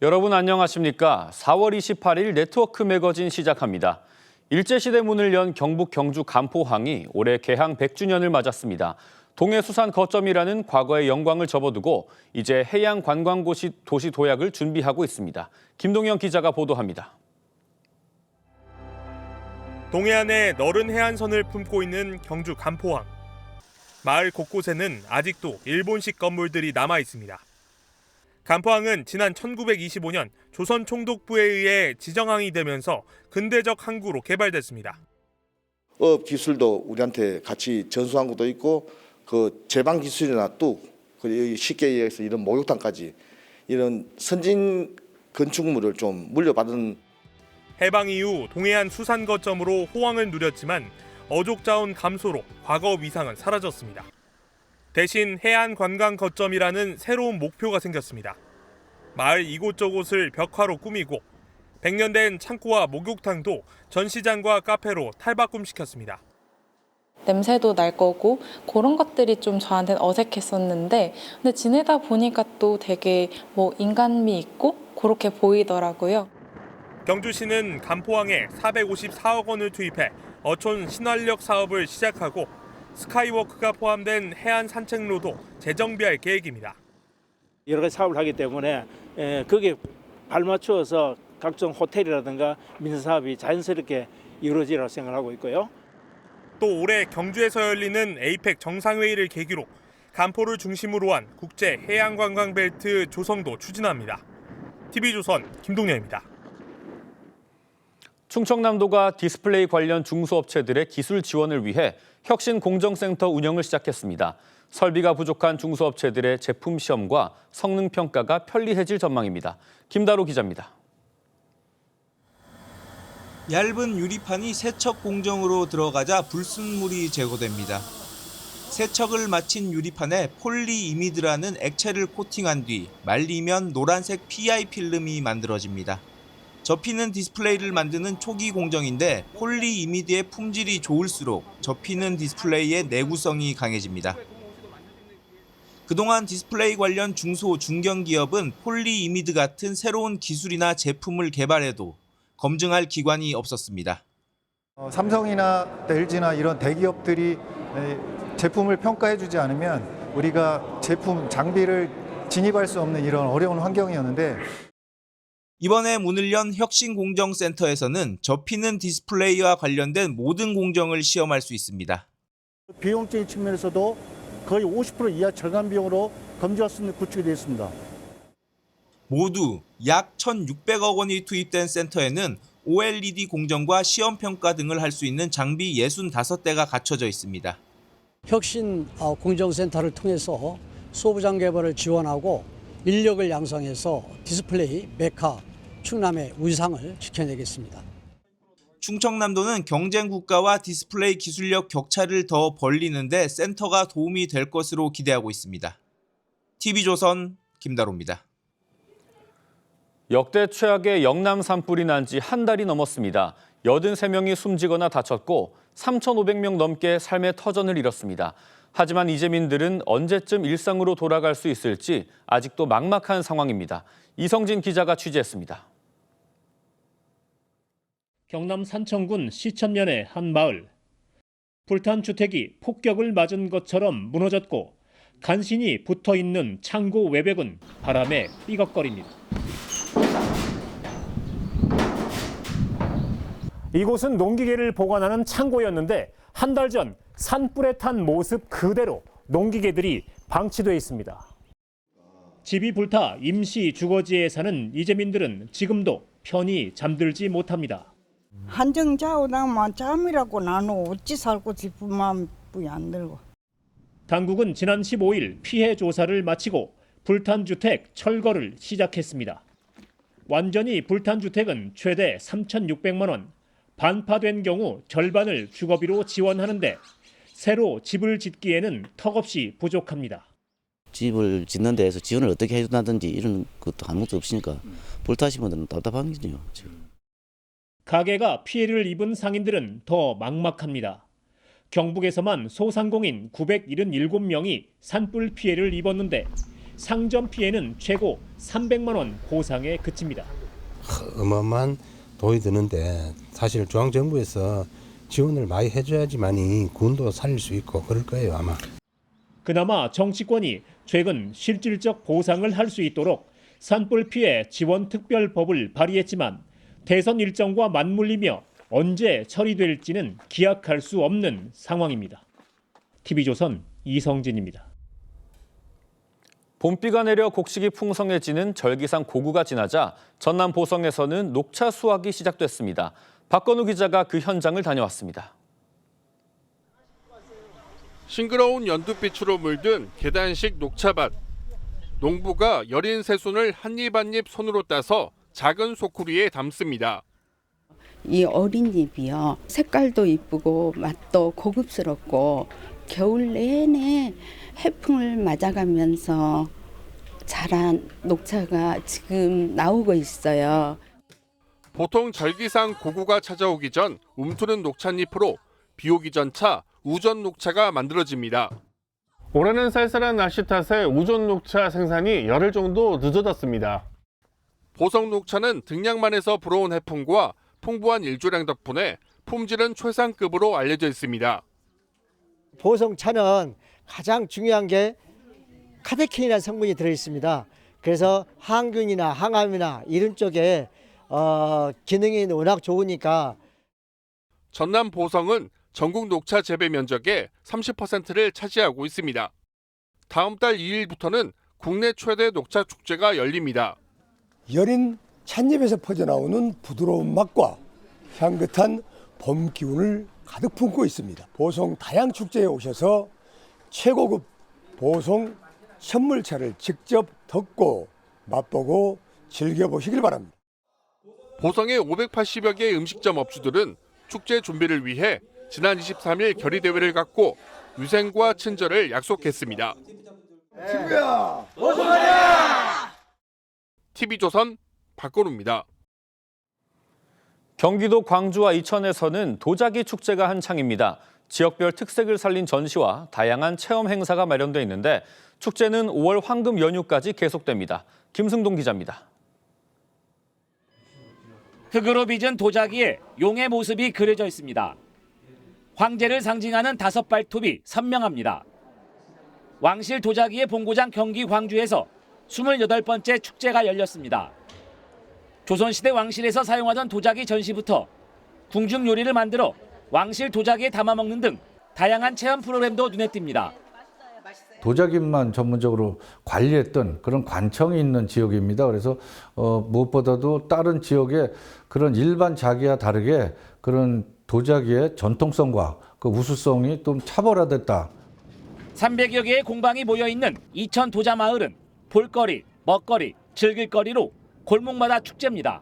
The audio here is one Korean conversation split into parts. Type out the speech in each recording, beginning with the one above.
여러분 안녕하십니까? 4월 28일 네트워크 매거진 시작합니다. 일제시대 문을 연 경북 경주 간포항이 올해 개항 100주년을 맞았습니다. 동해수산 거점이라는 과거의 영광을 접어두고 이제 해양 관광 도시 도약을 준비하고 있습니다. 김동영 기자가 보도합니다. 동해안에 너른 해안선을 품고 있는 경주 간포항. 마을 곳곳에는 아직도 일본식 건물들이 남아 있습니다. 간포항은 지난 1925년 조선 총독부에 의해 지정항이 되면서 근대적 항구로 개발됐습니다. 어업 기술도 우리한테 같이 전수한 것도 있고 그 제방 기술이나 뚝, 쉽게 얘기해서 이런 목욕탕까지 이런 선진 건축물을 좀 물려받은. 해방 이후 동해안 수산 거점으로 호황을 누렸지만 어족 자원 감소로 과거 위상은 사라졌습니다. 대신 해안 관광 거점이라는 새로운 목표가 생겼습니다. 마을 이곳저곳을 벽화로 꾸미고 100년 된 창고와 목욕탕도 전시장과 카페로 탈바꿈시켰습니다. 냄새도 날 거고 그런 것들이 좀 저한테는 어색했었는데 근데 지내다 보니까 또 되게 인간미 있고 그렇게 보이더라고요. 경주시는 간포항에 454억 원을 투입해 어촌 신활력 사업을 시작하고 스카이워크가 포함된 해안 산책로도 재정비할 계획입니다. 여러 가지 사업을 하기 때문에 거기에 발맞추어서 각종 호텔이라든가 민사사업이 자연스럽게 이루어지라고 생각하고 있고요. 또 올해 경주에서 열리는 에이펙 정상회의를 계기로 간포를 중심으로 한 국제 해양관광벨트 조성도 추진합니다. TV조선 김동영입니다. 충청남도가 디스플레이 관련 중소업체들의 기술 지원을 위해 혁신공정센터 운영을 시작했습니다. 설비가 부족한 중소업체들의 제품 시험과 성능 평가가 편리해질 전망입니다. 김다로 기자입니다. 얇은 유리판이 세척 공정으로 들어가자 불순물이 제거됩니다. 세척을 마친 유리판에 폴리이미드라는 액체를 코팅한 뒤 말리면 노란색 PI 필름이 만들어집니다. 접히는 디스플레이를 만드는 초기 공정인데 폴리이미드의 품질이 좋을수록 접히는 디스플레이의 내구성이 강해집니다. 그동안 디스플레이 관련 중소, 중견기업은 폴리이미드 같은 새로운 기술이나 제품을 개발해도 검증할 기관이 없었습니다. 삼성이나 LG나 이런 대기업들이 제품을 평가해주지 않으면 우리가 제품, 장비를 진입할 수 없는 이런 어려운 환경이었는데 이번에 문을 연 혁신공정센터에서는 접히는 디스플레이와 관련된 모든 공정을 시험할 수 있습니다. 비용적인 측면에서도 거의 50% 이하 절감 비용으로 검증할 수 있는 구축이 되어 있습니다. 모두 약 1,600억 원이 투입된 센터에는 OLED 공정과 시험 평가 등을 할 수 있는 장비 65대가 갖춰져 있습니다. 혁신 공정센터를 통해서 소부장 개발을 지원하고 인력을 양성해서 디스플레이, 메카, 충남의 위상을 지켜내겠습니다. 충청남도는 경쟁 국가와 디스플레이 기술력 격차를 더 벌리는데 센터가 도움이 될 것으로 기대하고 있습니다. TV조선 김다로입니다. 역대 최악의 영남 산불이 난 지 한 달이 넘었습니다. 83명이 숨지거나 다쳤고 3,500명 넘게 삶의 터전을 잃었습니다. 하지만 이재민들은 언제쯤 일상으로 돌아갈 수 있을지 아직도 막막한 상황입니다. 이성진 기자가 취재했습니다. 경남 산청군 시천면의 한 마을. 불탄 주택이 폭격을 맞은 것처럼 무너졌고 간신히 붙어있는 창고 외벽은 바람에 삐걱거립니다. 이곳은 농기계를 보관하는 창고였는데 한 달 전 산불에 탄 모습 그대로 농기계들이 방치돼 있습니다. 집이 불타 임시 주거지에 사는 이재민들은 지금도 편히 잠들지 못합니다. 한정 자고 나면 잠이라고 나는 어찌 살고 싶은 마음이 안 들고. 당국은 지난 15일 피해 조사를 마치고 불탄 주택 철거를 시작했습니다. 완전히 불탄 주택은 최대 3,600만 원, 반파된 경우 절반을 주거비로 지원하는데 새로 집을 짓기에는 턱없이 부족합니다. 집을 짓는 데에서 지원을 어떻게 해준다든지 이런 것도 아무것도 없으니까 불타신 분들은 답답한 거죠. 지금. 가게가 피해를 입은 상인들은 더 막막합니다. 경북에서만 소상공인 977명이 산불 피해를 입었는데 상점 피해는 최고 300만 원 보상에 그칩니다. 어마어마한 돈이 드는데 사실 중앙정부에서 지원을 많이 해줘야지만이 군도 살릴 수 있고 그럴 거예요 아마. 그나마 정치권이 최근 실질적 보상을 할 수 있도록 산불 피해 지원 특별법을 발의했지만 대선 일정과 맞물리며 언제 처리될지는 기약할 수 없는 상황입니다. TV조선 이성진입니다. 봄비가 내려 곡식이 풍성해지는 절기상 고구가 지나자 전남 보성에서는 녹차 수확이 시작됐습니다. 박건우 기자가 그 현장을 다녀왔습니다. 싱그러운 연두빛으로 물든 계단식 녹차밭. 농부가 여린 새순을 한 입 한 입 손으로 따서 작은 소쿠리에 담습니다. 이 어린 잎이요. 색깔도 이쁘고 맛도 고급스럽고 겨울 내내 해풍을 맞아가면서 자란 녹차가 지금 나오고 있어요. 보통 절기상 고구가 찾아오기 전 움트는 녹찻잎으로 비 오기 전차 우전 녹차가 만들어집니다. 올해는 쌀쌀한 날씨 탓에 우전 녹차 생산이 열흘 정도 늦어졌습니다. 보성 녹차는 등량만에서 불어온 해풍과 풍부한 일조량 덕분에 품질은 최상급으로 알려져 있습니다. 보성차는 가장 중요한 게 카테킨이라는 성분이 들어있습니다. 그래서 항균이나 항암이나 이런 쪽에 기능이 워낙 좋으니까. 전남 보성은 전국 녹차 재배 면적의 30%를 차지하고 있습니다. 다음 달 2일부터는 국내 최대 녹차 축제가 열립니다. 여린 찻잎에서 퍼져나오는 부드러운 맛과 향긋한 봄 기운을 가득 품고 있습니다. 보성 다양축제에 오셔서 최고급 보성 선물차를 직접 덮고 맛보고 즐겨보시길 바랍니다. 보성의 580여 개의 음식점 업주들은 축제 준비를 위해 지난 23일 결의대회를 갖고 위생과 친절을 약속했습니다. 친구야, 어서 오자! TV조선 박건우입니다. 경기도 광주와 이천에서는 도자기 축제가 한창입니다. 지역별 특색을 살린 전시와 다양한 체험 행사가 마련돼 있는데 축제는 5월 황금 연휴까지 계속됩니다. 김승동 기자입니다. 흙으로 빚은 도자기에 용의 모습이 그려져 있습니다. 황제를 상징하는 5발톱이 선명합니다. 왕실 도자기의 본고장 경기 광주에서 28번째 축제가 열렸습니다. 조선시대 왕실에서 사용하던 도자기 전시부터 궁중 요리를 만들어 왕실 도자기에 담아먹는 등 다양한 체험 프로그램도 눈에 띕니다. 도자기만 전문적으로 관리했던 그런 관청이 있는 지역입니다. 그래서 무엇보다도 다른 지역의 그런 일반 자기와 다르게 그런 도자기의 전통성과 그 우수성이 좀 차별화됐다. 300여 개의 공방이 모여있는 이천 도자마을은 볼거리, 먹거리, 즐길거리로 골목마다 축제입니다.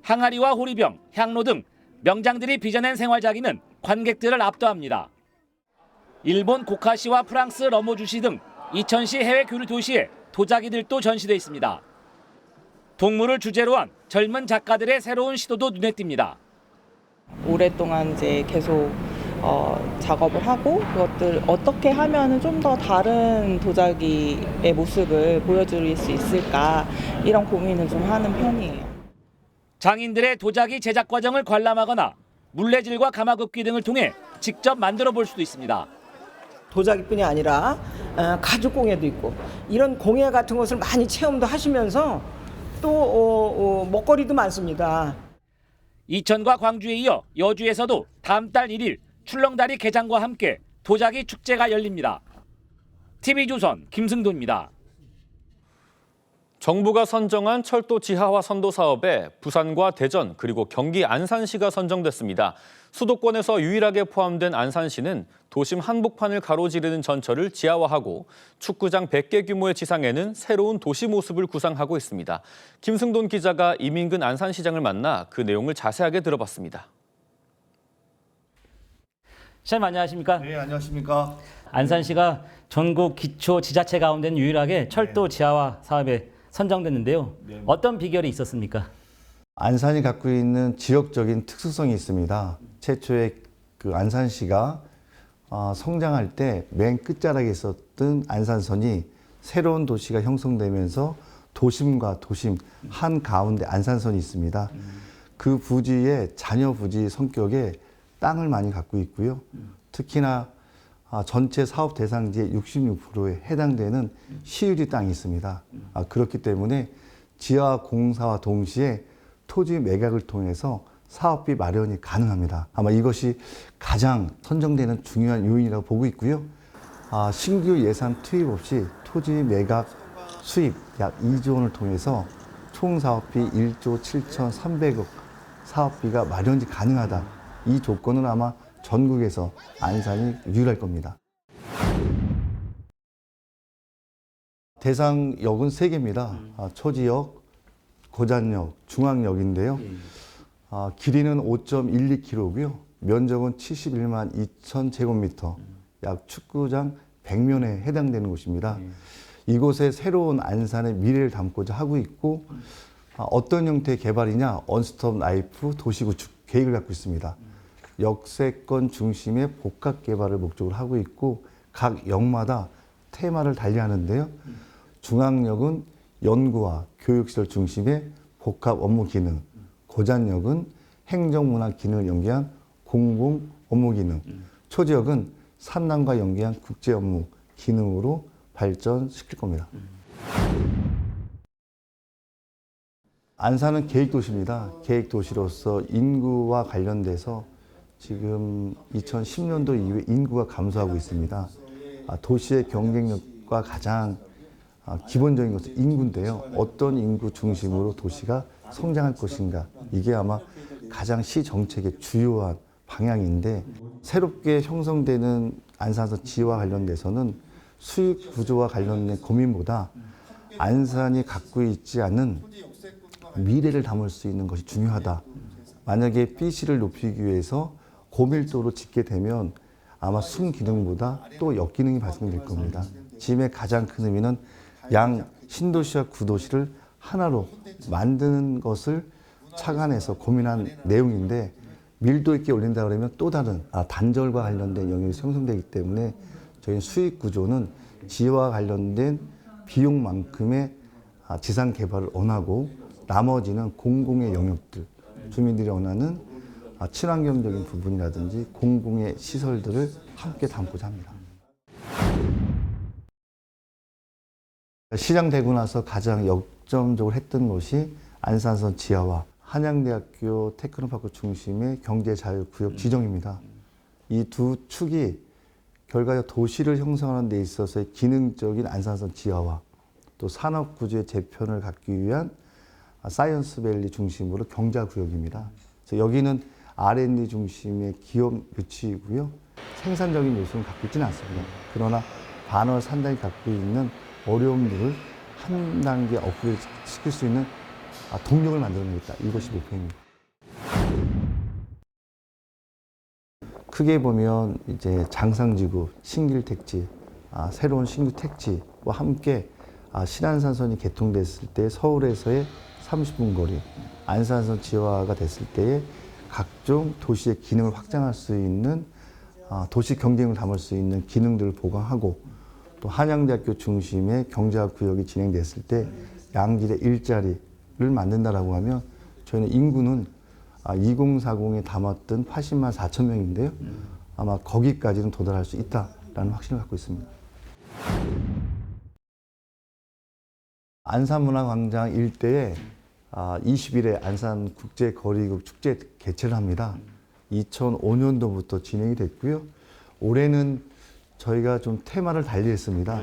항아리와 호리병, 향로 등 명장들이 빚어낸 생활자기는 관객들을 압도합니다. 일본 고카시와 프랑스 러모주시 등 이천시 해외 교류 도시에 도자기들도 전시돼 있습니다. 동물을 주제로 한 젊은 작가들의 새로운 시도도 눈에 띕니다. 오랫동안 이제 계속 작업을 하고 그것들 어떻게 하면은 좀 더 다른 도자기의 모습을 보여줄 수 있을까 이런 고민을 좀 하는 편이에요. 장인들의 도자기 제작 과정을 관람하거나 물레질과 가마굽기 등을 통해 직접 만들어 볼 수도 있습니다. 도자기뿐이 아니라 가죽 공예도 있고 이런 공예 같은 것을 많이 체험도 하시면서 또 먹거리도 많습니다. 이천과 광주에 이어 여주에서도 다음 달 1일 출렁다리 개장과 함께 도자기 축제가 열립니다. TV조선 김승도입니다. 정부가 선정한 철도 지하화 선도 사업에 부산과 대전 그리고 경기 안산시가 선정됐습니다. 수도권에서 유일하게 포함된 안산시는 도심 한복판을 가로지르는 전철을 지하화하고 축구장 100개 규모의 지상에는 새로운 도시 모습을 구상하고 있습니다. 김승돈 기자가 이민근 안산시장을 만나 그 내용을 자세하게 들어봤습니다. 시장님 안녕하십니까? 네, 안녕하십니까? 안산시가 전국 기초 지자체 가운데는 유일하게 철도 지하화 사업에 선정됐는데요. 어떤 비결이 있었습니까? 안산이 갖고 있는 지역적인 특수성이 있습니다. 최초에 그 안산시가 성장할 때 맨 끝자락에 있었던 안산선이 새로운 도시가 형성되면서 도심과 도심 한가운데 안산선이 있습니다. 그 부지의 자녀 부지 성격의 땅을 많이 갖고 있고요. 특히나 전체 사업 대상지의 66%에 해당되는 시유지 땅이 있습니다. 그렇기 때문에 지하 공사와 동시에 토지 매각을 통해서 사업비 마련이 가능합니다. 아마 이것이 가장 선정되는 중요한 요인이라고 보고 있고요. 신규 예산 투입 없이 토지 매각 수입 약 2조 원을 통해서 총 사업비 1조 7,300억 사업비가 마련이 가능하다. 이 조건은 아마 전국에서 안산이 유일할 겁니다. 대상역은 3개입니다. 초지역, 고잔역, 중앙역인데요. 길이는 5.12km고요. 면적은 71만 2천 제곱미터, 약 축구장 100면에 해당되는 곳입니다. 이곳에 새로운 안산의 미래를 담고자 하고 있고 어떤 형태의 개발이냐, 원스톱 라이프 도시구축 계획을 갖고 있습니다. 역세권 중심의 복합 개발을 목적으로 하고 있고 각 역마다 테마를 달리하는데요. 중앙역은 연구와 교육시설 중심의 복합 업무 기능, 고잔역은 행정문화 기능을 연계한 공공 업무 기능, 초지역은 산남과 연계한 국제 업무 기능으로 발전시킬 겁니다. 안산은 계획도시입니다. 계획도시로서 인구와 관련돼서 지금 2010년도 이후에 인구가 감소하고 있습니다. 도시의 경쟁력과 가장 기본적인 것은 인구인데요. 어떤 인구 중심으로 도시가 성장할 것인가. 이게 아마 가장 시 정책의 주요한 방향인데 새롭게 형성되는 안산선 지와 관련돼서는 수익 구조와 관련된 고민보다 안산이 갖고 있지 않은 미래를 담을 수 있는 것이 중요하다. 만약에 BC를 높이기 위해서 고밀도로 짓게 되면 아마 순기능보다 또 역기능이 발생될 겁니다. 지금의 가장 큰 의미는 양 신도시와 구도시를 하나로 만드는 것을 착안해서 고민한 내용인데 밀도 있게 올린다 그러면 또 다른 단절과 관련된 영역이 형성되기 때문에 저희 수익 구조는 지와 관련된 비용만큼의 지상 개발을 원하고 나머지는 공공의 영역들, 주민들이 원하는 친환경적인 부분이라든지 공공의 시설들을 함께 담고자 합니다. 시장되고 나서 가장 역점적으로 했던 것이 안산선 지하와 한양대학교 테크노파크 중심의 경제자유구역 지정입니다. 이 두 축이 결과적 도시를 형성하는 데 있어서의 기능적인 안산선 지하와 또 산업구조의 재편을 갖기 위한 사이언스밸리 중심으로 경자구역입니다. 그래서 여기는 R&D 중심의 기업 유치이고요. 생산적인 요소는 갖고 있지는 않습니다. 그러나 반월 산단이 갖고 있는 어려움들을 한 단계 업그레이드 시킬 수 있는 동력을 만들어내겠다. 이것이 목표입니다. 크게 보면 이제 장상지구, 신길택지, 새로운 신규 택지와 함께 신안산선이 개통됐을 때 서울에서의 30분 거리, 안산선 지화가 됐을 때에 각종 도시의 기능을 확장할 수 있는 도시 경쟁을 담을 수 있는 기능들을 보강하고 또 한양대학교 중심의 경제학구역이 진행됐을 때 양질의 일자리를 만든다라고 하면 저희는 인구는 2040에 담았던 80만 4천 명인데요. 아마 거기까지는 도달할 수 있다라는 확신을 갖고 있습니다. 안산문화광장 일대에 20일에 안산국제거리국 축제 개최를 합니다. 2005년도부터 진행이 됐고요. 올해는 저희가 좀 테마를 달리했습니다.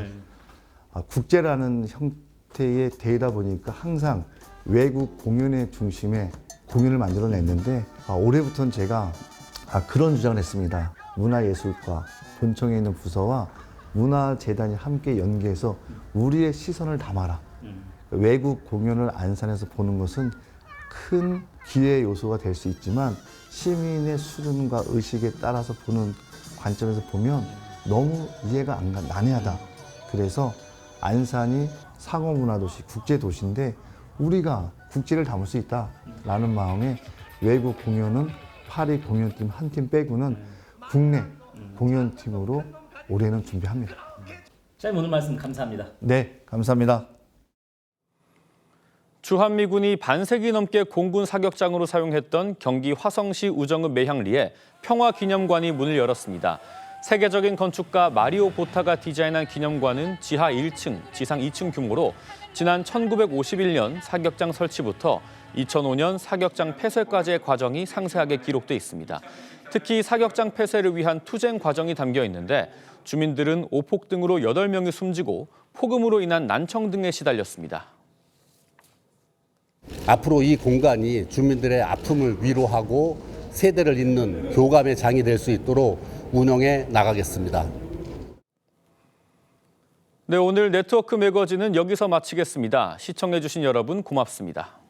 국제라는 형태의 대회다 보니까 항상 외국 공연의 중심에 공연을 만들어냈는데 올해부터는 제가 그런 주장을 했습니다. 문화예술과 본청에 있는 부서와 문화재단이 함께 연계해서 우리의 시선을 담아라. 외국 공연을 안산에서 보는 것은 큰 기회 요소가 될 수 있지만 시민의 수준과 의식에 따라서 보는 관점에서 보면 너무 이해가 안 가, 난해하다. 그래서 안산이 상호문화도시, 국제도시인데 우리가 국제를 담을 수 있다라는 마음에 외국 공연은 파리 공연팀 한 팀 빼고는 국내 공연팀으로 올해는 준비합니다. 시장님 오늘 말씀 감사합니다. 네, 감사합니다. 주한미군이 반세기 넘게 공군 사격장으로 사용했던 경기 화성시 우정읍 매향리에 평화기념관이 문을 열었습니다. 세계적인 건축가 마리오 보타가 디자인한 기념관은 지하 1층, 지상 2층 규모로 지난 1951년 사격장 설치부터 2005년 사격장 폐쇄까지의 과정이 상세하게 기록돼 있습니다. 특히 사격장 폐쇄를 위한 투쟁 과정이 담겨 있는데 주민들은 오폭 등으로 8명이 숨지고 폭음으로 인한 난청 등에 시달렸습니다. 앞으로 이 공간이 주민들의 아픔을 위로하고 세대를 잇는 교감의 장이 될 수 있도록 운영해 나가겠습니다. 네, 오늘 네트워크 매거진은 여기서 마치겠습니다. 시청해주신 여러분 고맙습니다.